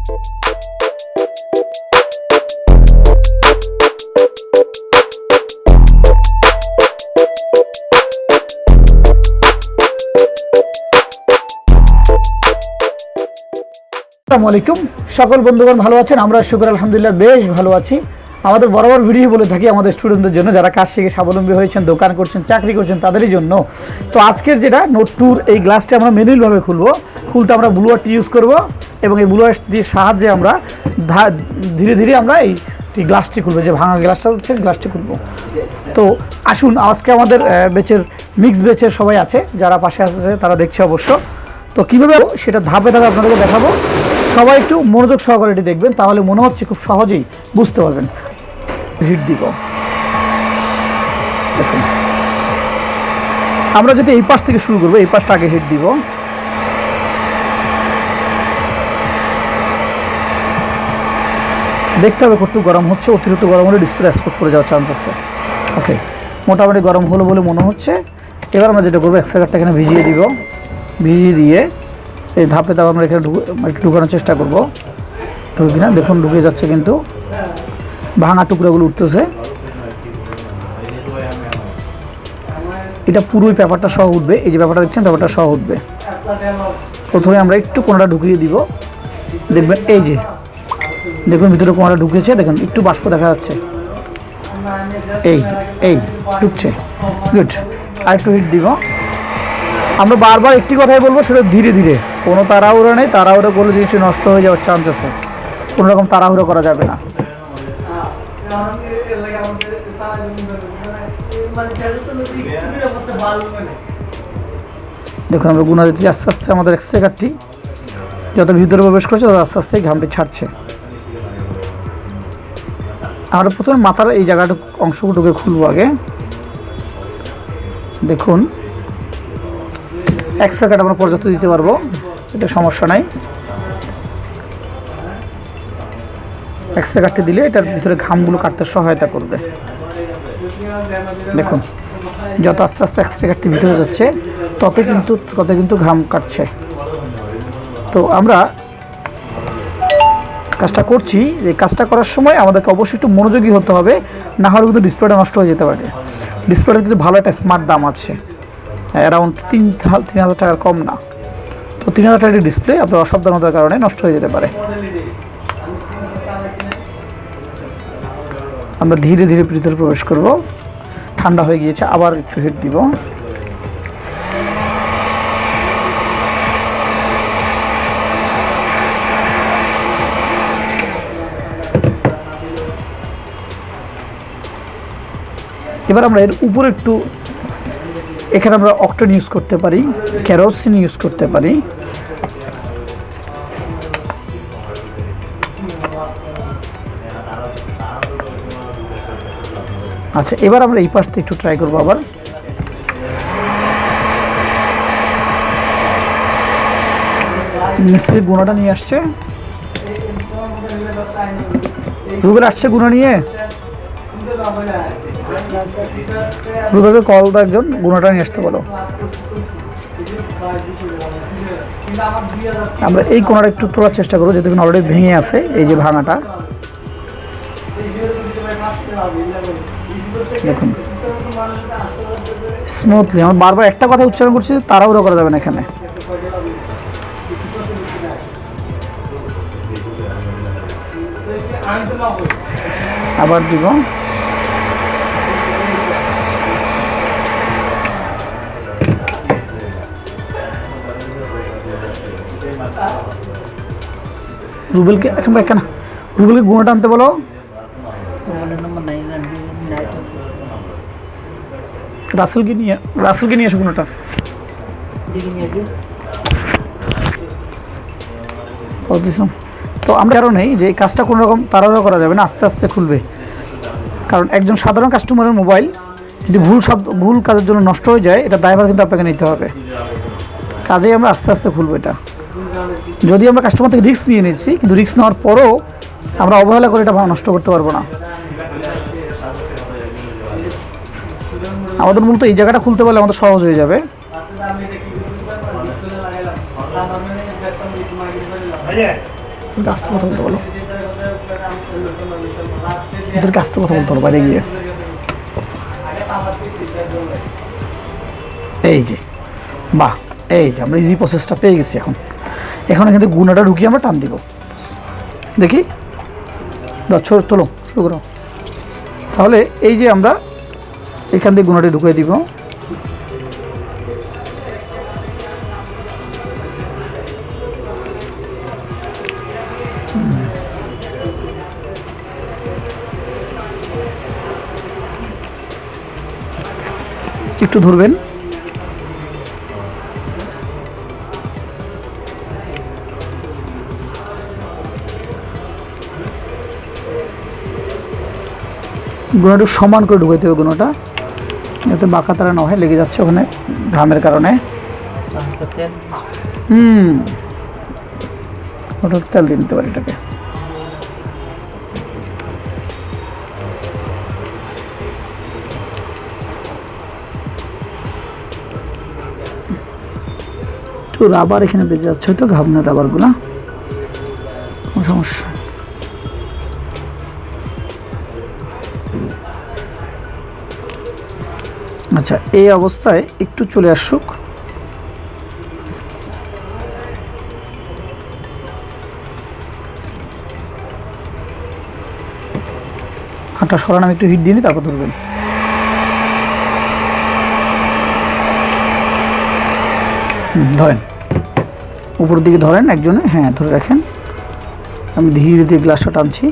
আসসালামু আলাইকুম সকল বন্ধুগণ ভালো আছেন আমরা শুকর আলহামদুলিল্লাহ বেশ ভালো আছি আমাদের বরাবর ভিডিও বলে থাকি আমাদের স্টুডেন্টদের জন্য যারা কাজ শিখে স্বাবলম্বী হয়েছেন দোকান করছেন চাকরি করছেন তাদেরই জন্য তো আজকের যেটা নোট টুর এই গ্লাসটা আমরা ম্যানুয়ালভাবে খুলতে আমরা ব্লুয়ারটি ইউজ করব এবং এই ব্লুয়ার দিয়ে সাহায্যে আমরা ধীরে ধীরে আমরা এই গ্লাসটি খুলবো যে ভাঙা গ্লাসটা হচ্ছে গ্লাসটি খুলবো তো আসুন আজকে আমাদের ব্যাচের মিক্স ব্যাচের সবাই আছে যারা পাশে আছে তারা দেখছে অবশ্য তো কীভাবে সেটা ধাপে ধাপে আপনাদেরকে দেখাবো সবাই একটু মনোযোগ সহকারে এটি দেখবেন তাহলে মনে হচ্ছে খুব সহজেই বুঝতে পারবেন হিট দিব দেখুন আমরা যদি এই পাশ থেকে শুরু করবো এই পাশটা আগে হিট দিব দেখতে হবে কতটুকু গরম হচ্ছে অতিরিক্ত গরম হলে ডিসপ্লে স্পট করে যাওয়ার চান্স আছে ওকে মোটামুটি গরম হলো বলে মনে হচ্ছে এবার আমরা যেটা করবো এক্সট্রা এখানে ভিজিয়ে দিব ভিজিয়ে দিয়ে এই ধাপে ধাপে আমরা এখানে একটু ঢুকানোর চেষ্টা করবো ঢুকি না দেখুন ঢুকে যাচ্ছে কিন্তু ভাঙা টুকরাগুলো উঠতেছে এটা পুরোই পেপারটা সহ উঠবে এই যে পেপারটা দেখছেন পেপারটা সহ উঠবে প্রথমে আমরা একটু কোনাটা ঢুকিয়ে দিব দেখবেন এই যে দেখুন ভিতরে কোনাটা ঢুকেছে দেখুন একটু বাষ্প দেখা যাচ্ছে এই এই ঢুকছে গুড আর একটু হিট দিব আমরা বারবার একটি কথাই বলবো সেটা ধীরে ধীরে কোনো তাড়াহুড়ো নেই তাড়াহুড়ো করলে জিনিসটি নষ্ট হয়ে যাওয়ার চান্স আছে কোনো রকম তাড়াহুড়ো করা যাবে না দেখুন আমরা গুণা দিচ্ছি আস্তে আস্তে আমাদের এক্সট্রা কাটটি যত ভিতরে প্রবেশ করছে তত আস্তে আস্তে ঘামটি ছাড়ছে আমরা প্রথমে মাথার এই জায়গাটা অংশটুকু খুলবো আগে দেখুন এক্সট্রা কাট আমরা পর্যাপ্ত দিতে পারবো এটা সমস্যা নাই এক্সট্রা কাটতে দিলে এটার ভিতরে ঘামগুলো কাটতে সহায়তা করবে দেখুন যত আস্তে আস্তে এক্সট্রা কাটতে ভিতরে যাচ্ছে তত কিন্তু ঘাম কাটছে তো আমরা কাজটা করছি এই কাজটা করার সময় আমাদেরকে অবশ্যই একটু মনোযোগী হতে হবে না হলে কিন্তু ডিসপ্লেটা নষ্ট হয়ে যেতে পারে ডিসপ্লেটা কিন্তু ভালো একটা স্মার্ট দাম আছে অ্যারাউন্ড 3,000 টাকার কম না তো 3,000 টাকার ডিসপ্লে আপনার অসাবধানতার কারণে নষ্ট হয়ে যেতে পারে আমরা ধীরে ধীরে ভিতরে প্রবেশ করব ঠান্ডা হয়ে গিয়েছে আবার একটু হিট দিব এবার আমরা এর উপরে একটু এখানে আমরা অক্টেন ইউজ করতে পারি কেরোসিন ইউজ করতে পারি আচ্ছা এবার আমরা এই পাশটা একটু ট্রাই করবো আবার মিস্ত্রি গুণাটা নিয়ে আসছে রুবেল আসছে গুণা নিয়ে রুবেলকে কল দাও একজন গুণাটা নিয়ে আসতে বলো আমরা এই কোণাটা একটু তোলার চেষ্টা করবো যেহেতু অলরেডি ভেঙে আছে এই যে ভাঙাটা দেখুন স্মুথলি আমরা বারবার একটা কথা উচ্চারণ করছি তাড়াহুড়ো করা যাবে না এখানে আবার দিব রুবেলকে এখন রুবেলকে গুণটা আনতে বলো রাসেলকে নিয়ে আসো গুণটা তো আমরা কারণেই যে এই কাজটা কোনো রকম তাড়াহুড়ো করা যাবে না আস্তে আস্তে খুলবে কারণ একজন সাধারণ কাস্টমারের মোবাইল যদি ভুল কাজের জন্য নষ্ট হয়ে যায় এটা দায়ভার কিন্তু আপনাকে নিতে হবে কাজেই আমরা আস্তে আস্তে খুলবো এটা যদি আমরা কাস্টমার থেকে রিস্ক নিয়ে নিয়েছি কিন্তু রিস্ক নেওয়ার পরও আমরা অবহেলা করে এটা নষ্ট করতে পারবো না আমাদের মূলত এই জায়গাটা খুলতে পারলে আমাদের সহজ হয়ে যাবে আস্তে কথা বলতে বলো, ওদেরকে আস্তে কথা বলতে বলো বাইরে গিয়ে। এই যে বাহ, এই যে আমরা ইজি প্রসেসটা পেয়ে গেছি। এখন এখান থেকে গুণাটা ঢুকিয়ে আমরা টান দিব, দেখি ছোট তোলো শুরু করো। তাহলে এই যে আমরা এখান থেকে গুণাটি ঢুকিয়ে দিব, একটু ধরবেন। গুণাটা সমান করে ঢুকাইতে হবে, গুণাটা যাতে বাঁকা তারা না হয়, লেগে যাচ্ছে ওখানে ঘামের কারণে। ওটা তেল দিয়ে নিতে পারি এটাকে। একটু রাবার এখানে বেঁচে যাচ্ছে, হয়তো ঘাবনা রাবারগুলা, কোনো সমস্যা। আচ্ছা, এই অবস্থায় একটু চলে আসুক। হাঁটা সরান, আমি একটু হিট দিয়ে নিই, তারপর ধরবেন। ধরেন উপর দিকে ধরেন একজনে, হ্যাঁ ধরে রাখেন। আমি ধীরে ধীরে গ্লাসটা টানছি,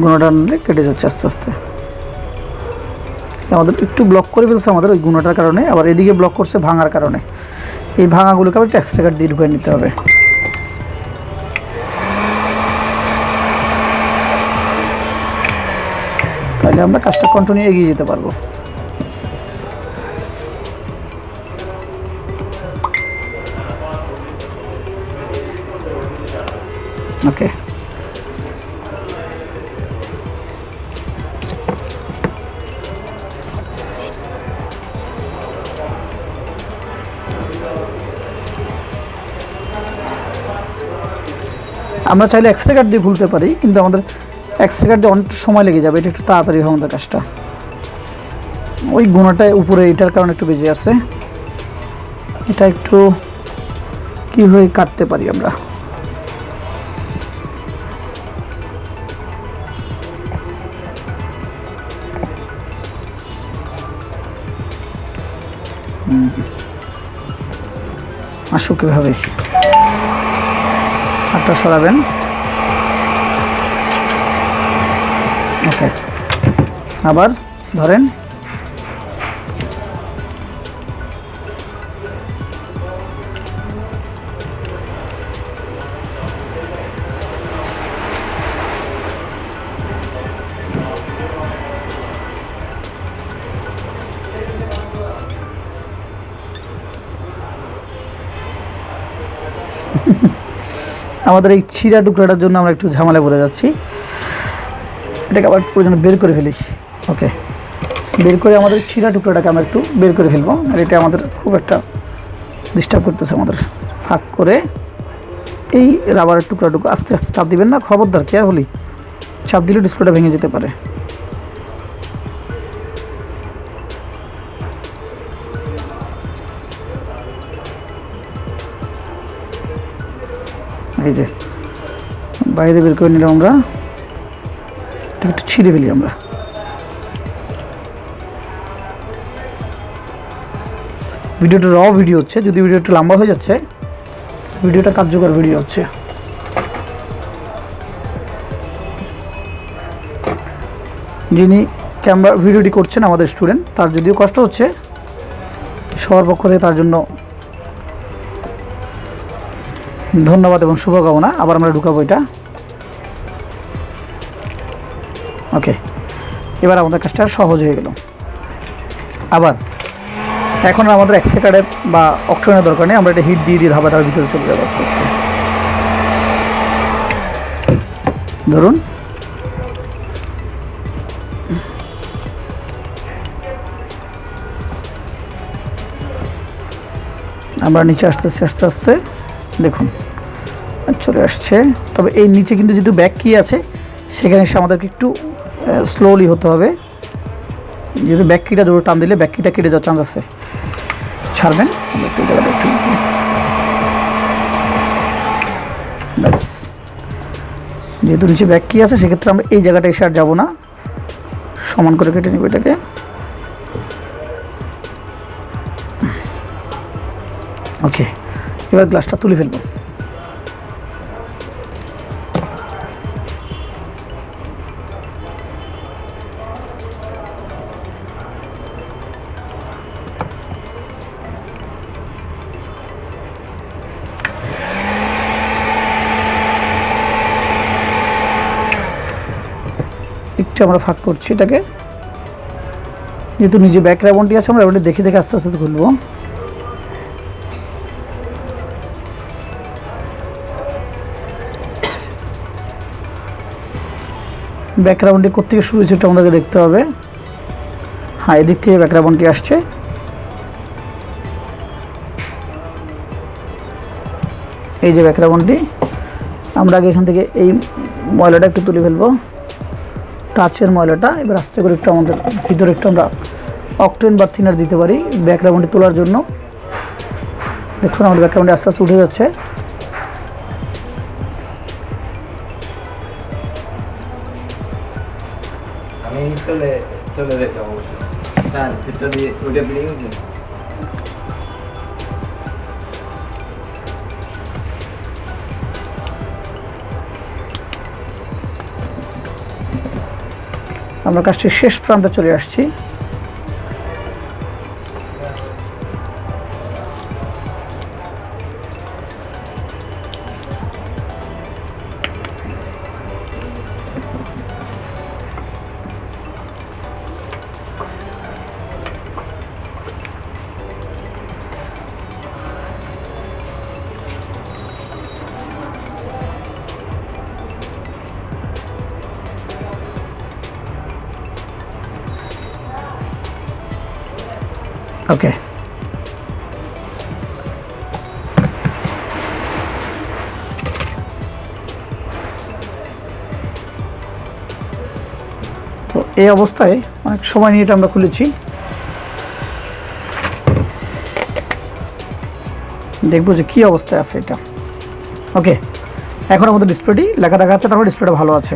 গুণাটা টানলে কেটে যাচ্ছে আস্তে আস্তে। আমাদের একটু ব্লক করে ফেলছে আমাদের ওই গুণাটার কারণে, আবার এদিকে ব্লক করছে ভাঙার কারণে। এই ভাঙাগুলোকে আবার একটা এক্সট্রা কাট দিয়ে ঢুকিয়ে নিতে হবে। তাহলে আমরা কাজটা কন্টিনিউ এগিয়ে যেতে পারবো। ওকে, আমরা চাইলে এক্সট্রা কাট দিয়ে ভুলতে পারি, কিন্তু আমাদের এক্সট্রা কাট দিয়ে অনেকটা সময় লেগে যাবে, এটা একটু তাড়াতাড়ি হয় আমাদের কাজটা। ওই গুণাটায় উপরে এটার কারণে একটু বেজে আছে, এটা একটু কীভাবে কাটতে পারি আমরা। আসুক কীভাবে, হাতটা সরাবেন। ওকে, আবার ধরেন। আমাদের এই ছিঁড়া টুকরাটার জন্য আমরা একটু ঝামেলা পড়ে যাচ্ছি, এটাকে আবার প্রয়োজন বের করে ফেলি। ওকে, বের করে আমাদের ছিঁড়া টুকরাটাকে আমরা একটু বের করে ফেলবো, আর এটা আমাদের খুব একটা ডিস্টার্ব করতেছে আমাদের। ফাঁক করে এই রাবারের টুকরাটুকু আস্তে আস্তে চাপ দিবেন না, খবরদার কেয়ারফুলি, চাপ দিলে ডিসপ্লেটা ভেঙে যেতে পারে। এই যে বাইরে বের করে নিলাম আমরা, একটু ছিঁড়ে ফেলি আমরা। ভিডিওটা র ভিডিও হচ্ছে, যদি ভিডিও একটু লম্বা হয়ে যাচ্ছে, ভিডিওটা কার্যকর ভিডিও হচ্ছে। যিনি ক্যামেরা ভিডিওটি করছেন আমাদের স্টুডেন্ট, তার যদিও কষ্ট হচ্ছে, সবার পক্ষ থেকে তার জন্য ধন্যবাদ এবং শুভকামনা। আবার আমরা ঢুকাবো এটা। ওকে, এবার আমাদের কাজটা সহজ হয়ে গেল। আবার এখন আমাদের এক্সট্রা বা অক্সিজেনের দরকার নেই, আমরা এটা হিট দিয়ে দিয়ে ধাবাটার ভিতরে চলে যাবো আস্তে আস্তে। ধরুন, আমরা নিচে আসতেছি আস্তে আস্তে। দেখুন চলে আসছে। তবে এই নিচে কিন্তু যেহেতু ব্যাক কি আছে সেখানে এসে আমাদেরকে একটু স্লোলি হতে হবে, যেহেতু ব্যাক কিটা জোরে টান দিলে ব্যাক কিটা কেটে যাওয়ার চান্স আছে। ছাড়বেন একটু জায়গাটা একটু, ব্যাস। যেহেতু নিচে ব্যাক কি আছে সেক্ষেত্রে আমরা এই জায়গাটা এসে আর যাবো না, সমান করে কেটে নেব এটাকে। ওকে, এবার গ্লাসটা তুলে ফেলবো। একটু আমরা ফাঁক করছি এটাকে, যেহেতু নিজে ব্যাক রাবনটি আছে আমরা এবারে দেখে দেখে আস্তে আস্তে খুলবো। ব্যাক রাউন্ডটি কোত্থেকে শুরু হয়েছে এটা আমাদেরকে দেখতে হবে। হ্যাঁ, এদিক থেকে ব্যাক রাউন্ডটি আসছে। এই যে ব্যাক রাউন্ডটি, আমরা আগে এখান থেকে এই ময়লাটা একটু তুলে ফেলবো, টাচের ময়লাটা। এবার আস্তে করে একটু আমাদের ভিতরে একটু আমরা অক্টেন বা থিনার দিতে পারি ব্যাক রাউন্ডটি তোলার জন্য। দেখুন আমাদের ব্যাক রাউন্ডে আস্তে আস্তে উঠে যাচ্ছে। আমি চলে যেতাম অবশ্যই। হ্যাঁ, সেটা দিয়ে ওইটা দিয়ে আমরা কাজটির শেষ প্রান্তে চলে আসছি। ওকে, তো এই অবস্থায় অনেক সময় নিয়ে এটা আমরা খুলেছি। দেখবো যে কী অবস্থায় আছে এটা। ওকে, এখন আমাদের ডিসপ্লেটি লেখা দেখা যাচ্ছে, তারপর ডিসপ্লেটা ভালো আছে,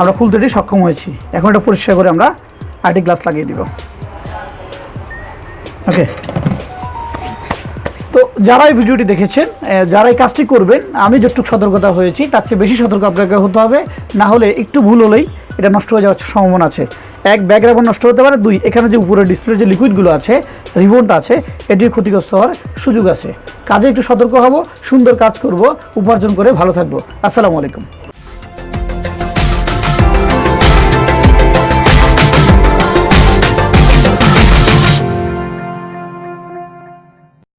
আমরা খুলতে সক্ষম হয়েছি। এখন এটা পরিষ্কার করে আমরা আইটি গ্লাস লাগিয়ে দিব। ওকে, তো যারা এই ভিডিওটি দেখেছেন, যারা এই কাজটি করবেন, আমি যতটুকু সতর্কতা হয়েছি তার চেয়ে বেশি সতর্ক আপনাকে হতে হবে, না হলে একটু ভুল হলেই এটা নষ্ট হয়ে যাওয়ার সম্ভাবনা আছে। এক, ব্যাক রাবন নষ্ট হতে পারে। দুই, এখানে যে উপরে ডিসপ্লে যে লিকুইডগুলো আছে, রিবনটা আছে, এটির ক্ষতিগ্রস্ত হওয়ার সুযোগ আছে। কাজে একটু সতর্ক হব, সুন্দর কাজ করব, উপার্জন করে ভালো থাকবো। আসসালামু আলাইকুম।